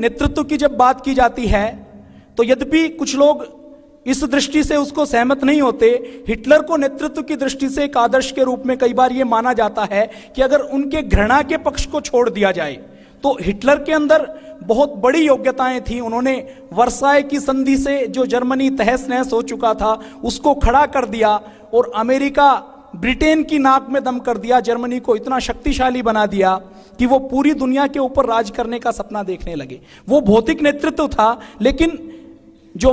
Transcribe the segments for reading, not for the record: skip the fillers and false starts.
नेतृत्व की जब बात की जाती है तो यद्यपि कुछ लोग इस दृष्टि से उसको सहमत नहीं होते, हिटलर को नेतृत्व की दृष्टि से एक आदर्श के रूप में कई बार यह माना जाता है कि अगर उनके घृणा के पक्ष को छोड़ दिया जाए तो हिटलर के अंदर बहुत बड़ी योग्यताएं थी। उन्होंने वर्साय की संधि से जो जर्मनी तहस नहस हो चुका था उसको खड़ा कर दिया और अमेरिका ब्रिटेन की नाक में दम कर दिया, जर्मनी को इतना शक्तिशाली बना दिया कि वो पूरी दुनिया के ऊपर राज करने का सपना देखने लगे। वो भौतिक नेतृत्व था, लेकिन जो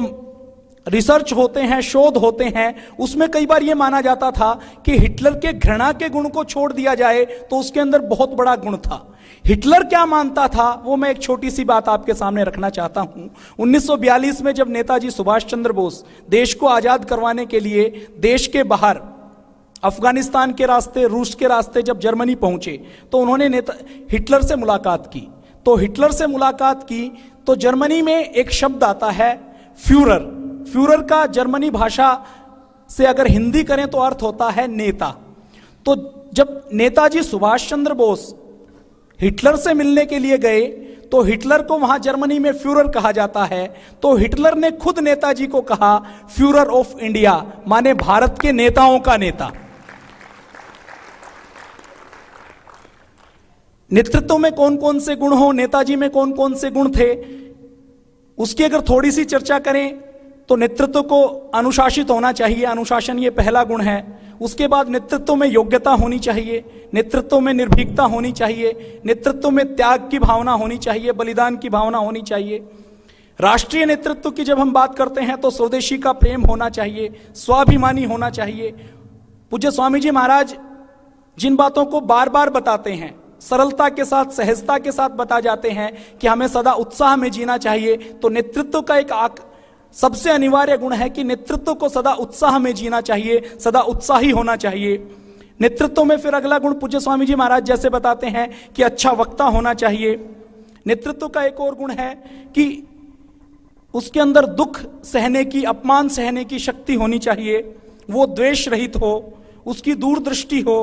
रिसर्च होते हैं, शोध होते हैं, उसमें कई बार यह माना जाता था कि हिटलर के घृणा के गुण को छोड़ दिया जाए तो उसके अंदर बहुत बड़ा गुण था। हिटलर क्या मानता था वो मैं एक छोटी सी बात आपके सामने रखना चाहता हूं। 1942 में जब नेताजी सुभाष चंद्र बोस देश को आजाद करवाने के लिए देश के बाहर अफगानिस्तान के रास्ते, रूस के रास्ते जब जर्मनी पहुंचे तो उन्होंने हिटलर से मुलाकात की। तो हिटलर से मुलाकात की तो जर्मनी में एक शब्द आता है फ्यूरर। फ्यूरर का जर्मनी भाषा से अगर हिंदी करें तो अर्थ होता है नेता। तो जब नेताजी सुभाष चंद्र बोस हिटलर से मिलने के लिए गए तो हिटलर को वहां जर्मनी में फ्यूरर कहा जाता है। तो हिटलर ने खुद नेताजी को कहा फ्यूरर ऑफ इंडिया, माने भारत के नेताओं का नेता। नेतृत्व में कौन कौन से गुण हो, नेताजी में कौन कौन से गुण थे, उसकी अगर थोड़ी सी चर्चा करें तो नेतृत्व को अनुशासित होना चाहिए, अनुशासन ये पहला गुण है। उसके बाद नेतृत्व में योग्यता होनी चाहिए, नेतृत्व में निर्भीकता होनी चाहिए, नेतृत्व में त्याग की भावना होनी चाहिए, बलिदान की भावना होनी चाहिए। राष्ट्रीय नेतृत्व की जब हम बात करते हैं तो स्वदेशी का प्रेम होना चाहिए, स्वाभिमानी होना चाहिए। पूज्य स्वामी जी महाराज जिन बातों को बार बार बताते हैं, सरलता के साथ, सहजता के साथ बता जाते हैं कि हमें सदा उत्साह में जीना चाहिए। तो नेतृत्व का एक सबसे अनिवार्य गुण है कि नेतृत्व को सदा उत्साह में जीना चाहिए, सदा उत्साही होना चाहिए। नेतृत्व में फिर अगला गुण पूज्य स्वामी जी महाराज जैसे बताते हैं कि अच्छा वक्ता होना चाहिए। नेतृत्व का एक और गुण है कि उसके अंदर दुख सहने की, अपमान सहने की शक्ति होनी चाहिए। वो द्वेष रहित हो, उसकी दूरदृष्टि हो,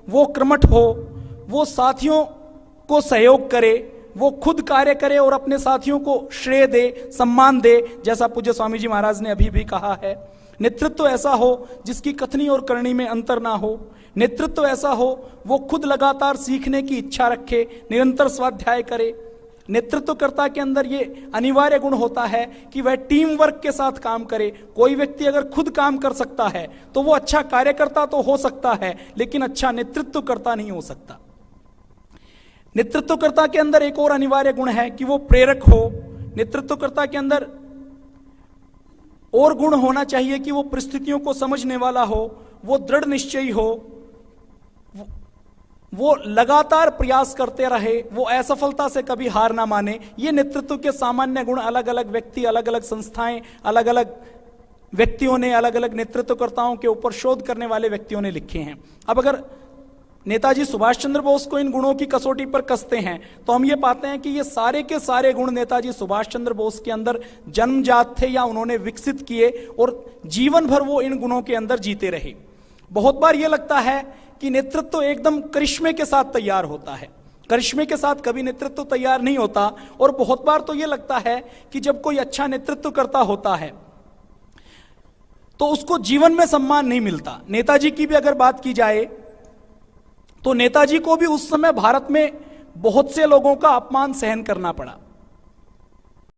वो कर्मठ हो, वो साथियों को सहयोग करे, वो खुद कार्य करे और अपने साथियों को श्रेय दे, सम्मान दे, जैसा पूज्य स्वामी जी महाराज ने अभी भी कहा है। नेतृत्व ऐसा हो जिसकी कथनी और करनी में अंतर ना हो। नेतृत्व ऐसा हो वो खुद लगातार सीखने की इच्छा रखे, निरंतर स्वाध्याय करे। नेतृत्वकर्ता के अंदर ये अनिवार्य गुण होता है कि वह टीम वर्क के साथ काम करे। कोई व्यक्ति अगर खुद काम कर सकता है तो वो अच्छा कार्यकर्ता तो हो सकता है, लेकिन अच्छा नेतृत्वकर्ता नहीं हो सकता। नेतृत्वकर्ता के अंदर एक और अनिवार्य गुण है कि वो प्रेरक हो। नेतृत्वकर्ता के अंदर और गुण होना चाहिए कि वो परिस्थितियों को समझने वाला हो, वो दृढ़ निश्चयी हो, वो लगातार प्रयास करते रहे, वो असफलता से कभी हार ना माने। ये नेतृत्व के सामान्य गुण अलग अलग व्यक्ति, अलग अलग संस्थाएं, अलग अलग व्यक्तियों ने, अलग अलग नेतृत्वकर्ताओं के ऊपर शोध करने वाले व्यक्तियों ने लिखे हैं। अब अगर नेताजी सुभाष चंद्र बोस को इन गुणों की कसौटी पर कसते हैं तो हम ये पाते हैं कि ये सारे के सारे गुण नेताजी सुभाष चंद्र बोस के अंदर जन्मजात थे या उन्होंने विकसित किए और जीवन भर वो इन गुणों के अंदर जीते रहे। बहुत बार ये लगता है कि नेतृत्व एकदम करिश्मे के साथ तैयार होता है, करिश्मे के साथ कभी नेतृत्व तैयार नहीं होता। और बहुत बार तो ये लगता है कि जब कोई अच्छा नेतृत्व करता होता है तो उसको जीवन में सम्मान नहीं मिलता। नेताजी की भी अगर बात की जाए तो नेताजी को भी उस समय भारत में बहुत से लोगों का अपमान सहन करना पड़ा।